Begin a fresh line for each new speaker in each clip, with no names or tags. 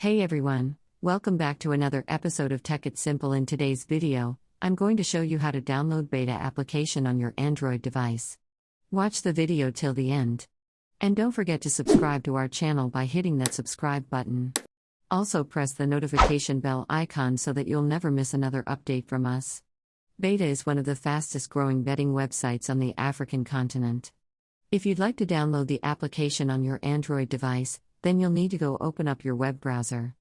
Hey everyone, welcome back to another episode of Tech It Simple. In today's video, I'm going to show you how to download beta application on your Android device. Watch the video till the end. And don't forget to subscribe to our channel by hitting that subscribe button. Also press the notification bell icon so that you'll never miss another update from us. Beta is one of the fastest growing betting websites on the African continent. If you'd like to download the application on your Android device, then you'll need to go open up your web browser.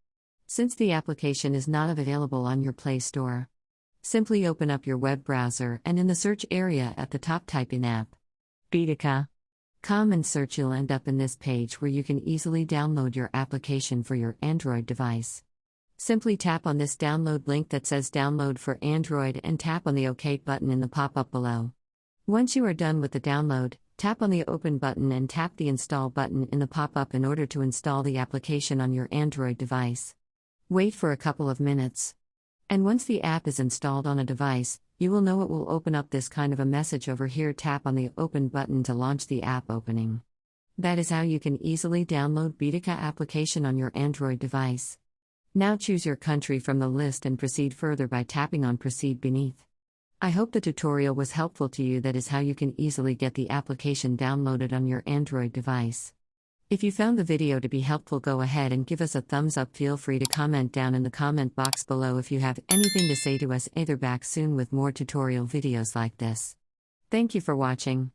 Since the application is not available on your Play Store, simply open up your web browser and in the search area at the top type in app. BETIKA. And search. You'll end up in this page where you can easily download your application for your Android device. Simply tap on this download link that says download for Android and tap on the OK button in the pop-up below. Once you are done with the download, tap on the Open button and tap the Install button in the pop-up in order to install the application on your Android device. Wait for a couple of minutes. And once the app is installed on a device, you will know it will open up this kind of a message over here. Tap on the Open button to launch the app opening. That is how you can easily download BETIKA application on your Android device. Now choose your country from the list and proceed further by tapping on Proceed beneath. I hope the tutorial was helpful to you. That is how you can easily get the application downloaded on your Android device. If you found the video to be helpful, go ahead and give us a thumbs up. Feel free to comment down in the comment box below if you have anything to say to us. Either back soon with more tutorial videos like this. Thank you for watching.